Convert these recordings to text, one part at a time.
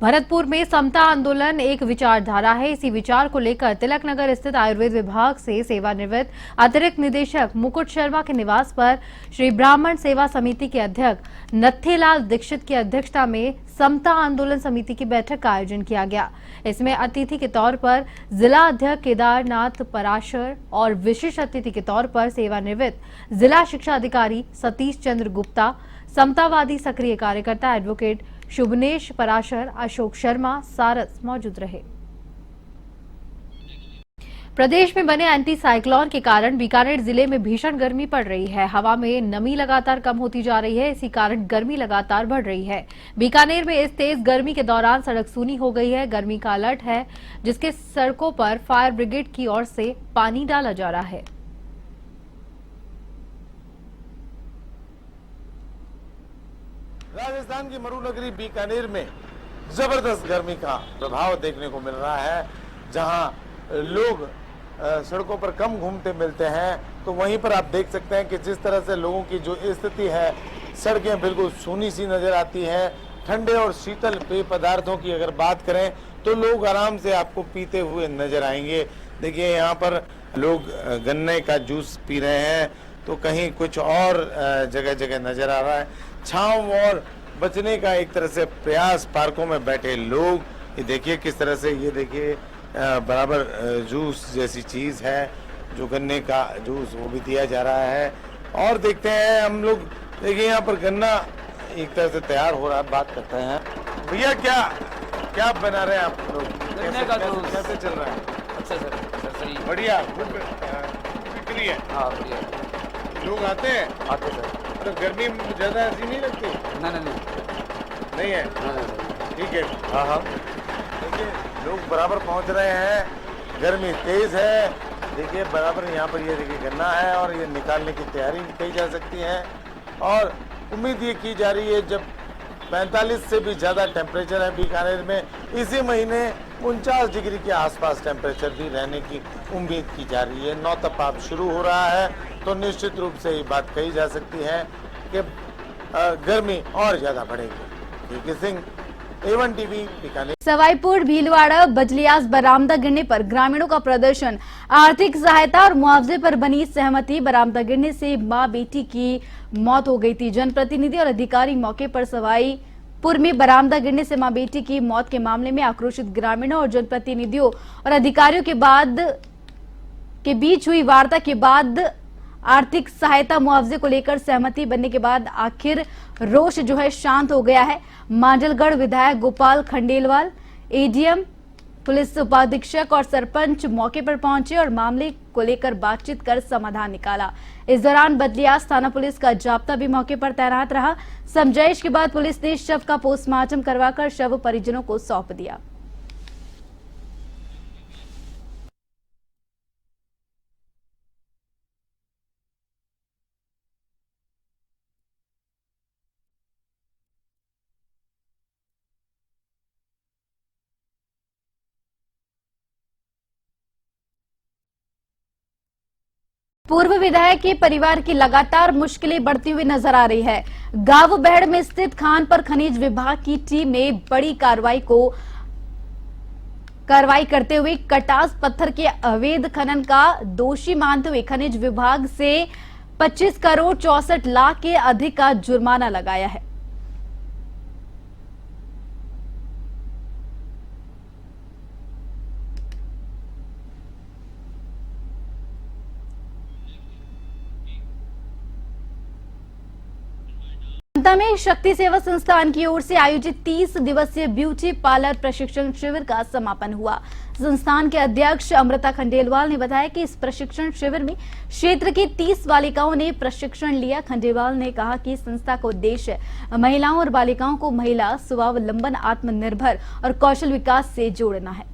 भरतपुर में समता आंदोलन एक विचारधारा है। इसी विचार को लेकर तिलकनगर स्थित आयुर्वेद विभाग से सेवानिवृत्त अतिरिक्त निदेशक मुकुट शर्मा के निवास पर श्री ब्राह्मण सेवा समिति के अध्यक्ष नत्थेलाल दीक्षित की अध्यक्षता में समता आंदोलन समिति की बैठक का आयोजन किया गया। इसमें अतिथि के तौर पर जिला अध्यक्ष केदारनाथ पराशर और विशिष्ट अतिथि के तौर पर सेवानिवृत्त जिला शिक्षा अधिकारी सतीश चंद्र गुप्ता, समतावादी सक्रिय कार्यकर्ता एडवोकेट शुभनेश पराशर, अशोक शर्मा, सारस मौजूद रहे। प्रदेश में बने एंटी साइक्लोन के कारण बीकानेर जिले में भीषण गर्मी पड़ रही है। हवा में नमी लगातार कम होती जा रही है। इसी कारण गर्मी लगातार बढ़ रही है। बीकानेर में इस तेज गर्मी के दौरान सड़क सूनी हो गई है। गर्मी का अलर्ट है, जिसके सड़कों पर फायर ब्रिगेड की ओर से पानी डाला जा रहा है। राजस्थान की मरुनगरी बीकानेर में जबरदस्त गर्मी का प्रभाव देखने को मिल रहा है। जहां लोग सड़कों पर कम घूमते मिलते हैं, तो वहीं पर आप देख सकते हैं कि जिस तरह से लोगों की जो स्थिति है, सड़कें बिल्कुल सूनी सी नजर आती हैं। ठंडे और शीतल पेय पदार्थों की अगर बात करें तो लोग आराम से आपको पीते हुए नजर आएंगे। देखिए, यहाँ पर लोग गन्ने का जूस पी रहे हैं, तो कहीं कुछ और जगह जगह नजर आ रहा है। छांव और बचने का एक तरह से प्रयास, पार्कों में बैठे लोग, ये देखिए किस तरह से, ये देखिए बराबर जूस जैसी चीज है, जो गन्ने का जूस वो भी दिया जा रहा है। और देखते हैं हम लोग, देखिए यहाँ पर गन्ना एक तरह से तैयार हो रहा है। बात करते हैं, भैया क्या क्या बना रहे हैं आप लोग? गन्ने का जूस कैसे चल रहा है? अच्छा सर, सही बढ़िया, बिक्री है। हाँ बढ़िया, लोग आते हैं? आते सर। तो गर्मी ज्यादा ऐसी नहीं लगती? नहीं है। ठीक है। हाँ हाँ, देखिए लोग बराबर पहुंच रहे हैं। गर्मी तेज है। देखिए बराबर यहाँ पर ये देखिए गन्ना है और ये निकालने की तैयारी की जा सकती है। और उम्मीद ये की जा रही है, जब 45 से भी ज़्यादा टेम्परेचर है बीकानेर में, इसी महीने 49 डिग्री के आसपास टेम्परेचर भी रहने की उम्मीद की जा रही है। नौतपाप शुरू हो रहा है, तो निश्चित रूप से ये बात कही जा सकती है कि गर्मी और ज़्यादा बढ़ेगी। Singh, A1 TV, Bikaner. सवाईपुर भीलवाड़ा बजलियास बरामदा गिरने पर ग्रामीणों का प्रदर्शन। आर्थिक सहायता और मुआवजे पर बनी सहमति। बरामदा गिरने से मां बेटी की मौत हो गई थी। जनप्रतिनिधि और अधिकारी मौके पर। सवाईपुर में बरामदा गिरने से मां बेटी की मौत के मामले में आक्रोशित ग्रामीणों और जनप्रतिनिधियों और अधिकारियों के बीच हुई वार्ता के बाद आर्थिक सहायता मुआवजे को लेकर सहमति बनने के बाद आखिर रोष जो है शांत हो गया है। मांडलगढ़ विधायक गोपाल खंडेलवाल, एडीएम, पुलिस उपाधीक्षक और सरपंच मौके पर पहुंचे और मामले को लेकर बातचीत कर समाधान निकाला। इस दौरान बदलियास थाना पुलिस का जाब्ता भी मौके पर तैनात रहा। समझाइश के बाद पुलिस ने शव का पोस्टमार्टम करवाकर शव परिजनों को सौंप दिया। पूर्व विधायक के परिवार की लगातार मुश्किलें बढ़ती हुई नजर आ रही है। गांव बेहड़ में स्थित खान पर खनिज विभाग की टीम ने बड़ी कार्रवाई करते हुए कटास पत्थर के अवैध खनन का दोषी मानते हुए खनिज विभाग से 25 करोड़ 64 लाख के अधिक का जुर्माना लगाया है। में शक्ति सेवा संस्थान की ओर से आयोजित 30 दिवसीय ब्यूटी पार्लर प्रशिक्षण शिविर का समापन हुआ। संस्थान के अध्यक्ष अमृता खंडेलवाल ने बताया कि इस प्रशिक्षण शिविर में क्षेत्र की 30 बालिकाओं ने प्रशिक्षण लिया। खंडेलवाल ने कहा कि संस्था का उद्देश्य महिलाओं और बालिकाओं को महिला स्वावलंबन, आत्मनिर्भर और कौशल विकास से जोड़ना है।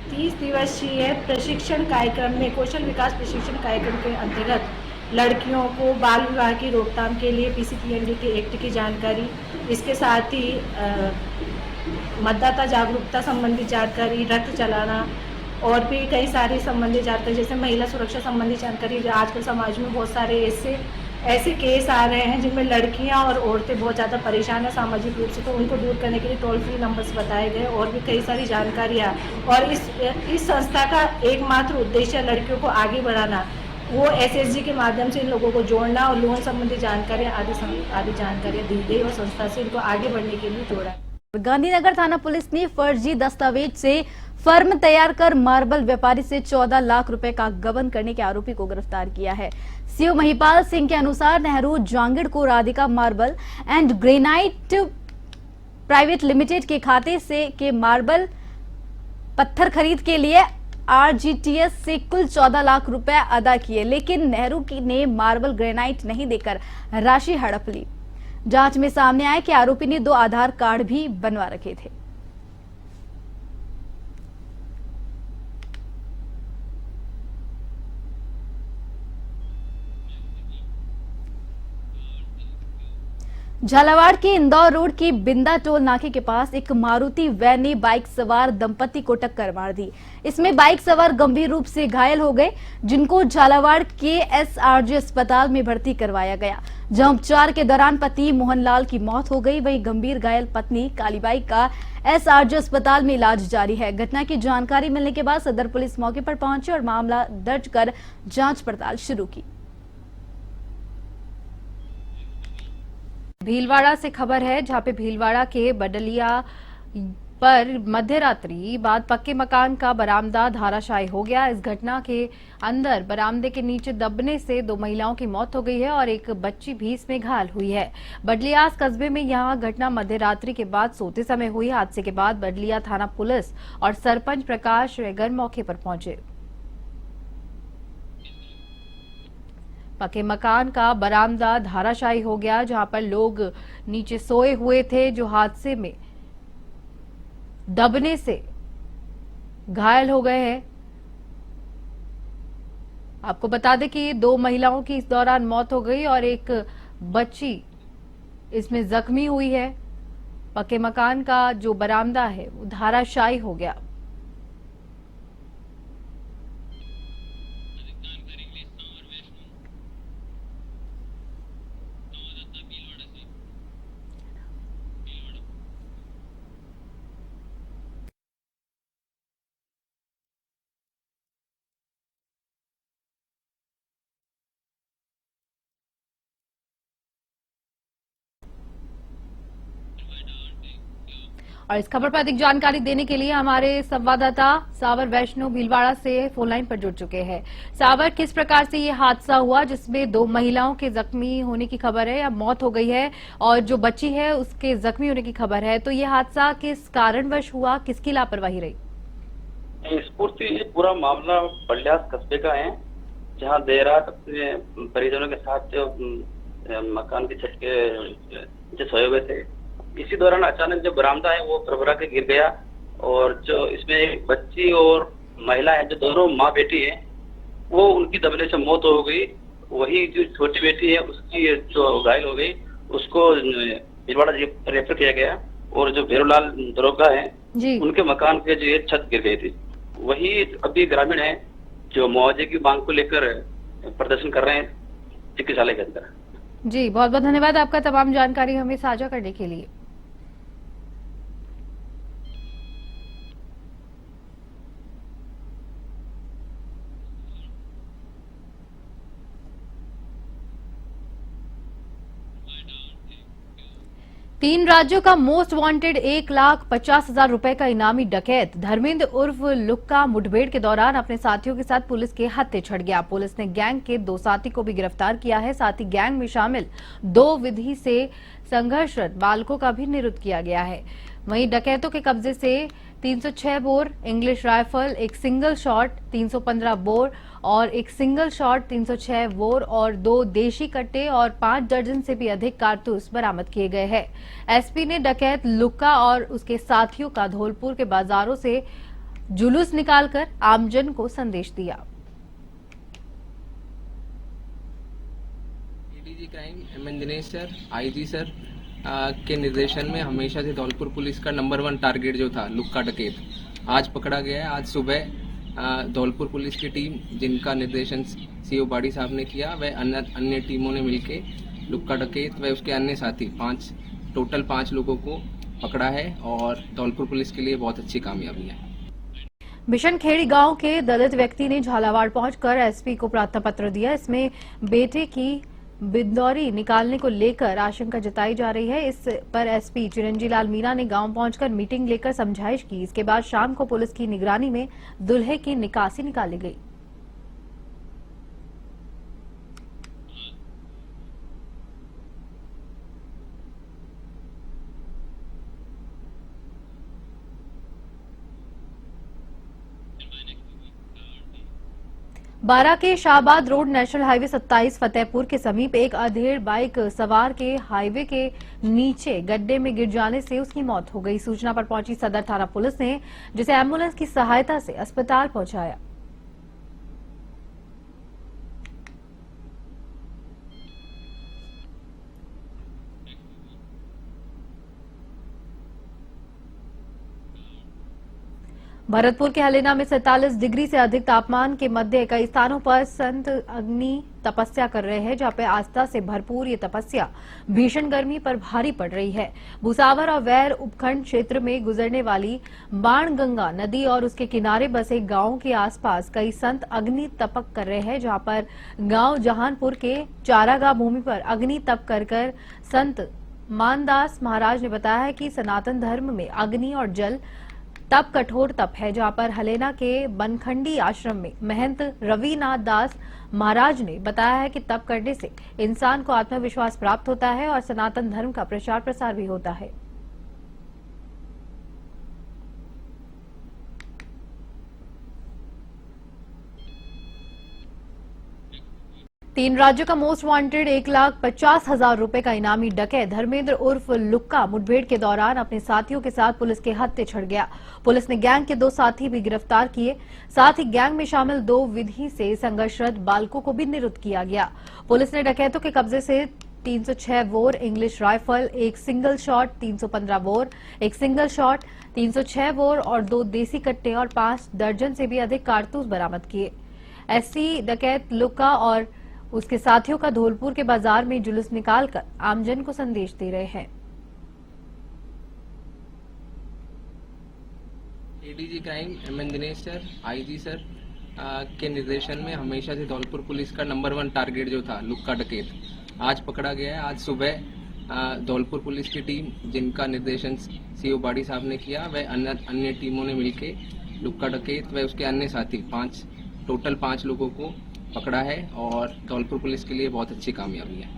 30 दिवसीय प्रशिक्षण कार्यक्रम में कौशल विकास प्रशिक्षण कार्यक्रम के अंतर्गत लड़कियों को बाल विवाह की रोकथाम के लिए पीसीपीएनडी के एक्ट की जानकारी, इसके साथ ही मतदाता जागरूकता संबंधी जानकारी, रक्त चलाना और भी कई सारी संबंधित जानकारी, जैसे महिला सुरक्षा संबंधी जानकारी। आजकल समाज में बहुत सारे ऐसे केस आ रहे हैं जिनमें लड़कियां और औरतें बहुत ज़्यादा परेशान हैं सामाजिक रूप से, तो उनको दूर करने के लिए टोल फ्री नंबर्स बताए गए और भी कई सारी जानकारियाँ। और इस संस्था का एकमात्र उद्देश्य लड़कियों को आगे बढ़ाना, वो SSG के माध्यम से इन लोगों को जोड़ना और लोन संबंधी जानकारियाँ आदि जानकारियाँ दी गई और संस्था से इनको आगे बढ़ने के लिए जोड़ा। गांधीनगर थाना पुलिस ने फर्जी दस्तावेज से फर्म तैयार कर मार्बल व्यापारी से 14 लाख रुपए का गबन करने के आरोपी को गिरफ्तार किया है। सीओ महिपाल सिंह के अनुसार नेहरू जांगिड़ को Radhika marble and granite private limited के खाते से के मार्बल पत्थर खरीद के लिए RGTS से कुल 14 लाख रुपए अदा किए, लेकिन नेहरू ने मार्बल ग्रेनाइट नहीं देकर राशि हड़प ली। जांच में सामने आया कि आरोपी ने 2 आधार कार्ड भी बनवा रखे थे। झालावाड़ के इंदौर रोड की बिंदा टोल नाके के पास एक मारुति वैन ने बाइक सवार दंपति को टक्कर मार दी। इसमें बाइक सवार गंभीर रूप से घायल हो गए, जिनको झालावाड़ के SRG अस्पताल में भर्ती करवाया गया, जहां उपचार के दौरान पति मोहनलाल की मौत हो गई। वहीं गंभीर घायल पत्नी कालीबाई का SRG अस्पताल में इलाज जारी है। घटना की जानकारी मिलने के बाद सदर पुलिस मौके पर पहुंची और मामला दर्ज कर जांच पड़ताल शुरू की। भीलवाड़ा से खबर है, जहां पे भीलवाड़ा के बडलिया पर मध्य रात्रि बाद पक्के मकान का बरामदा धाराशायी हो गया। इस घटना के अंदर बरामदे के नीचे दबने से 2 महिलाओं की मौत हो गई है और एक बच्ची भी इसमें घायल हुई है। बडलियास कस्बे में यहां घटना मध्य रात्रि के बाद सोते समय हुई। हादसे के बाद बडलिया थाना पुलिस और सरपंच प्रकाश रेगर मौके पर पहुंचे। पक्के मकान का बरामदा धाराशायी हो गया, जहां पर लोग नीचे सोए हुए थे, जो हादसे में दबने से घायल हो गए हैं। आपको बता दें कि 2 महिलाओं की इस दौरान मौत हो गई और एक बच्ची इसमें जख्मी हुई है। पक्के मकान का जो बरामदा है वो धाराशायी हो गया। और इस खबर पर अधिक जानकारी देने के लिए हमारे संवाददाता सावर वैष्णो भीलवाड़ा से फोन लाइन पर जुड़ चुके हैं। सावर, किस प्रकार से ये हादसा हुआ जिसमें 2 महिलाओं के जख्मी होने की खबर है या मौत हो गई है और जो बच्ची है उसके जख्मी होने की खबर है, तो ये हादसा किस कारणवश हुआ, किसकी लापरवाही रही? पूरा मामला बलियास कस्बे का है, जहाँ देर रात अपने परिजनों के साथ मकान की छत के नीचे सोए हुए थे। इसी दौरान अचानक जो बरामदा है वो भरभरा के गिर गया और जो इसमें एक बच्ची और महिला है, जो दोनों माँ बेटी है, वो उनकी दबने से मौत हो गई। वही जो छोटी बेटी है उसकी जो घायल हो गई, उसको भीलवाड़ा रेफर किया गया। और जो भैरवलाल दरोगा है जी, उनके मकान के जो छत गिर गई थी। वही अभी ग्रामीण है जो मुआवजे की मांग को लेकर प्रदर्शन कर रहे हैं चिकित्सालय के अंदर। जी, बहुत बहुत धन्यवाद आपका तमाम जानकारी हमें साझा करने के लिए। तीन राज्यों का मोस्ट वांटेड 1,50,000 रुपए का इनामी डकैत धर्मेंद्र उर्फ लुक्का मुठभेड़ के दौरान अपने साथियों के साथ पुलिस के हत्थे चढ़ गया। पुलिस ने गैंग के 2 साथी को भी गिरफ्तार किया है। साथ ही गैंग में शामिल 2 विधि से संघर्षरत बालकों का भी निरुद्ध किया गया है। वहीं डकैतों के कब्जे से 306 बोर इंग्लिश राइफल, एक सिंगल शॉट 315 बोर और एक सिंगल शॉट 306 बोर और 2 देशी कट्टे और 5 दर्जन से भी अधिक कारतूस बरामद किए गए हैं। एसपी ने डकैत लुक्का और उसके साथियों का धौलपुर के बाजारों से जुलूस निकालकर आमजन को संदेश दिया। ADG crime MN Dinesh sir, IG sir के निर्देशन में हमेशा से धौलपुर पुलिस का नंबर 1 टारगेट जो था लुक्का डकैत आज पकड़ा गया है। आज सुबह धौलपुर पुलिस की टीम, जिनका निर्देशन सीओ बाड़ी साहब ने किया, वह अन्य टीमों ने मिलके लुक्का डकैत व उसके अन्य साथी टोटल 5 लोगों को पकड़ा है और धौलपुर पुलिस के लिए बहुत अच्छी कामयाबी है। बिशनखेड़ी गांव के दलित व्यक्ति ने झालावाड़ पहुंचकर एसपी को प्रार्थना पत्र दिया। इसमें बेटे की बिंदौरी निकालने को लेकर आशंका जताई जा रही है। इस पर एसपी चिरंजी लाल मीणा ने गांव पहुंचकर मीटिंग लेकर समझाइश की। इसके बाद शाम को पुलिस की निगरानी में दूल्हे की निकासी निकाली गई। बारा के Shahabad road national highway 27 Fatehpur के समीप एक अधेड़ बाइक सवार के हाईवे के नीचे गड्ढे में गिर जाने से उसकी मौत हो गई। सूचना पर पहुंची सदर थाना पुलिस ने जिसे एम्बुलेंस की सहायता से अस्पताल पहुंचाया। भरतपुर के हलेना में 47 डिग्री से अधिक तापमान के मध्य कई स्थानों पर संत अग्नि तपस्या कर रहे हैं, जहां पे आस्था से भरपूर ये तपस्या भीषण गर्मी पर भारी पड़ रही है। भूसावर और वैर उपखंड क्षेत्र में गुजरने वाली बाणगंगा नदी और उसके किनारे बसे गांवों के आसपास कई संत अग्नि तपक कर रहे हैं, जहां पर गांव जहानपुर के चारागाह भूमि पर अग्नि तप कर संत मानदास महाराज ने बताया है कि सनातन धर्म में अग्नि और जल तप कठोर तप है, जहां पर हलेना के बनखंडी आश्रम में महंत रविनाथ दास महाराज ने बताया है कि तप करने से इंसान को आत्मविश्वास प्राप्त होता है और सनातन धर्म का प्रचार प्रसार भी होता है। तीन राज्यों का मोस्ट वांटेड 1,50,000 रुपए का इनामी डकैत धर्मेंद्र उर्फ लुक्का मुठभेड़ के दौरान अपने साथियों के साथ पुलिस के हत्थे चढ़ गया। पुलिस ने गैंग के 2 साथी भी गिरफ्तार किए। साथ ही गैंग में शामिल 2 विधि से संघर्षरत बालकों को भी निरुद्ध किया गया। पुलिस ने डकैतों के कब्जे से 306 bore English rifle, 1 single shot, 315 bore, 1 single shot, 306 bore और 2 देसी कट्टे और 5 दर्जन से भी अधिक कारतूस बरामद किए। एससी डकैत लुक्का और उसके साथियों का धौलपुर के बाजार में जुलूस निकालकर आमजन को संदेश दे रहे हैं। ADG crime MN Dinesh sir, IG sir के निर्देशन में हमेशा से धौलपुर पुलिस का नंबर 1 टारगेट जो था लुक्का डकैत, आज पकड़ा गया है। आज सुबह धौलपुर पुलिस की टीम, जिनका निर्देशन सीओ बाड़ी साहब ने किया, वह अन्य टीमों ने मिलके लुक्का डकैत व उसके अन्य साथी टोटल 5 लोगों को पकड़ा है और धौलपुर पुलिस के लिए बहुत अच्छी कामयाबी है।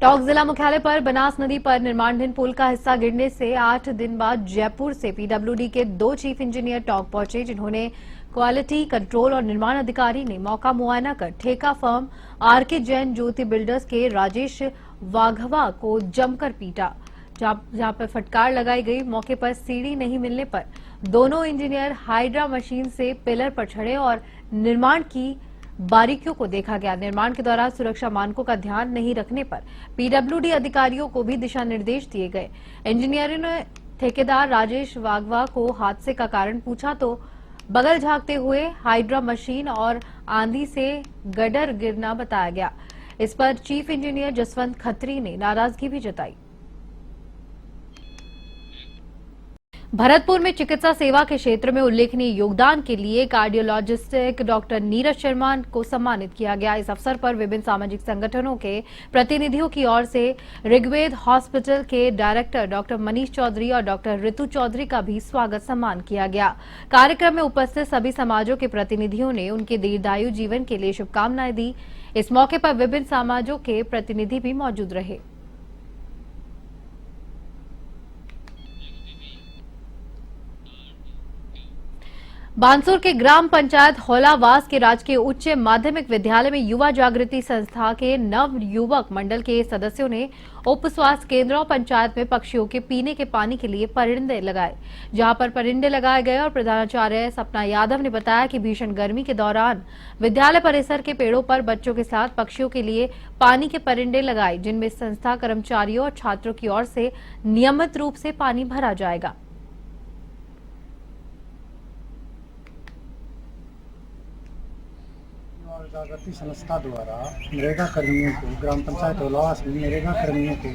टोंक जिला मुख्यालय पर बनास नदी पर निर्माणाधीन पुल का हिस्सा गिरने से 8 दिन बाद जयपुर से पीडब्ल्यूडी के 2 चीफ इंजीनियर टोंक पहुंचे, जिन्होंने क्वालिटी कंट्रोल और निर्माण अधिकारी ने मौका मुआयना कर ठेका फर्म आरके जैन ज्योति बिल्डर्स के राजेश वाघवा को जमकर पीटा, जहां पर फटकार लगाई गई। मौके पर सीढ़ी नहीं मिलने पर दोनों इंजीनियर हाइड्रा मशीन से पिलर पर चढ़े और निर्माण की बारीकियों को देखा गया। निर्माण के दौरान सुरक्षा मानकों का ध्यान नहीं रखने पर पीडब्ल्यूडी अधिकारियों को भी दिशा निर्देश दिए गए। इंजीनियरों ने ठेकेदार राजेश वाघवा को हादसे का कारण पूछा तो बगल झांकते हुए हाइड्रा मशीन और आंधी से गडर गिरना बताया गया। इस पर चीफ इंजीनियर जसवंत खत्री ने नाराजगी भी जताई। भरतपुर में चिकित्सा सेवा के क्षेत्र में उल्लेखनीय योगदान के लिए कार्डियोलॉजिस्ट डॉक्टर नीरज शर्मा को सम्मानित किया गया। इस अवसर पर विभिन्न सामाजिक संगठनों के प्रतिनिधियों की ओर से ऋग्वेद हॉस्पिटल के डायरेक्टर डॉक्टर मनीष चौधरी और डॉक्टर ऋतु चौधरी का भी स्वागत सम्मान किया गया। कार्यक्रम में उपस्थित सभी समाजों के प्रतिनिधियों ने उनके दीर्घायु जीवन के लिए शुभकामनाएं दी। इस मौके पर विभिन्न समाजों के प्रतिनिधि भी मौजूद रहे। बानसूर के ग्राम पंचायत होलावास के राजकीय उच्च माध्यमिक विद्यालय में युवा जागृति संस्था के नव युवक मंडल के सदस्यों ने उप स्वास्थ्य केंद्र और पंचायत में पक्षियों के पीने के पानी के लिए परिंदे लगाए, जहां पर परिंदे लगाए गए। और प्रधानाचार्य सपना यादव ने बताया कि भीषण गर्मी के दौरान विद्यालय परिसर के पेड़ों पर बच्चों के साथ पक्षियों के लिए पानी के परिंदे लगाए, जिनमें संस्था कर्मचारियों और छात्रों की ओर से नियमित रूप से पानी भरा जाएगा। जागृति संस्था द्वारा नरेगा कर्मियों को ग्राम पंचायत ओलावास में नरेगा कर्मियों को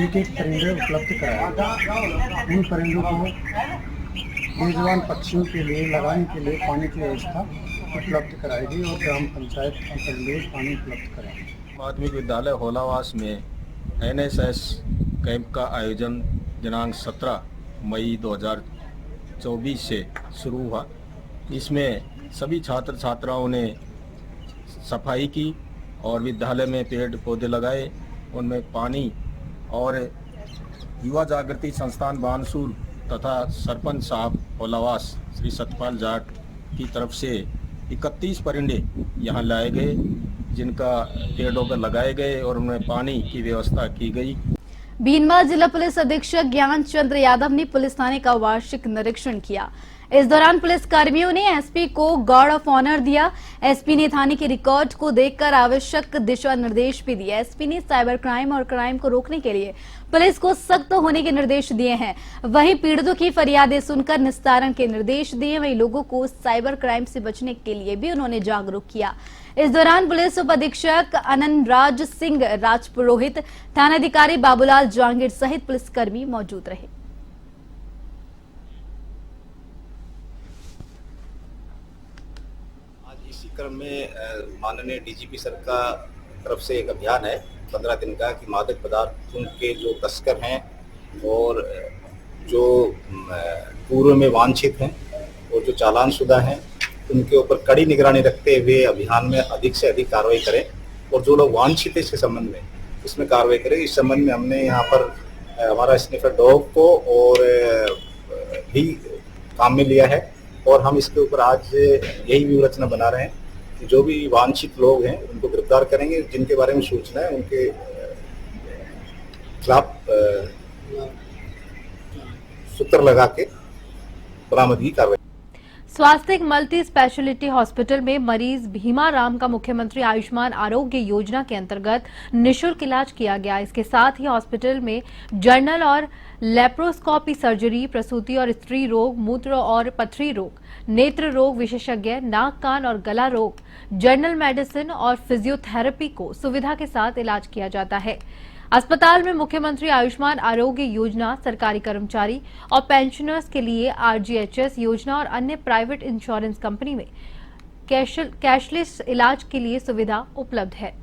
एक परिंदे उपलब्ध कराए। उन परिंदों को बेजुबान पक्षियों के लिए लगाने के लिए पानी की व्यवस्था उपलब्ध कराएगी और ग्राम पंचायत की परिंदे पानी उपलब्ध कराएगी। माध्यमिक विद्यालय होलावास में NSS कैंप का आयोजन दिनांक 17 मई 2024 से शुरू हुआ। इसमें सभी छात्र छात्राओं ने सफाई की और विद्यालय में पेड़ पौधे लगाए, उनमें पानी और युवा जागृति संस्थान बानसूर तथा सरपंच साहब होलावास श्री सतपाल जाट की तरफ से 31 परिंदे यहाँ लाए गए, जिनका पेड़ों पर लगाए गए और उनमें पानी की व्यवस्था की गई। भीनमाल जिला पुलिस अधीक्षक ज्ञान चंद्र यादव ने पुलिस थाने का वार्षिक निरीक्षण किया। इस दौरान पुलिस कर्मियों ने एसपी को गार्ड ऑफ ऑनर दिया। एसपी ने थाने के रिकॉर्ड को देखकर आवश्यक दिशा निर्देश भी दिए। एसपी ने साइबर क्राइम और क्राइम को रोकने के लिए पुलिस को सख्त होने के निर्देश दिए हैं। वहीं पीड़ितों की फरियादें सुनकर निस्तारण के निर्देश दिए। वहीं लोगों को साइबर क्राइम से बचने के लिए भी उन्होंने जागरूक किया। इस दौरान पुलिस उप अधीक्षक अनंतराज सिंह राजपुरोहित, थानाधिकारी बाबूलाल जहांगीर सहित पुलिसकर्मी मौजूद रहे। आज इसी क्रम में माननीय डीजीपी सर का तरफ से एक अभियान है 15 दिन का कि मादक पदार्थों के जो तस्कर हैं और जो पूर्व में वांछित हैं और जो चालानशुदा हैं, उनके ऊपर कड़ी निगरानी रखते हुए अभियान में अधिक से अधिक कार्रवाई करें और जो लोग वांछित है इसके संबंध में इसमें कार्रवाई करें। इस संबंध में हमने यहाँ पर हमारा स्निफर डॉग को और भी काम में लिया है और हम इसके ऊपर आज यही व्यूहरचना बना रहे हैं कि जो भी वांछित लोग हैं उनको गिरफ्तार करेंगे। जिनके बारे में सूचना है उनके खिलाफ सूत्र लगा के बरामदगी कार्रवाई। स्वास्थ्य मल्टी स्पेशलिटी हॉस्पिटल में मरीज भीमाराम का मुख्यमंत्री आयुष्मान आरोग्य योजना के अंतर्गत निःशुल्क इलाज किया गया। इसके साथ ही हॉस्पिटल में जनरल और लेप्रोस्कोपी सर्जरी, प्रसूति और स्त्री रोग, मूत्र और पथरी रोग, नेत्र रोग विशेषज्ञ, नाक कान और गला रोग, जनरल मेडिसिन और फिजियोथेरेपी को सुविधा के साथ इलाज किया जाता है। अस्पताल में मुख्यमंत्री आयुष्मान आरोग्य योजना सरकारी कर्मचारी और पेंशनर्स के लिए RGHS योजना और अन्य प्राइवेट इंश्योरेंस कंपनी में कैशलेस इलाज के लिए सुविधा उपलब्ध है।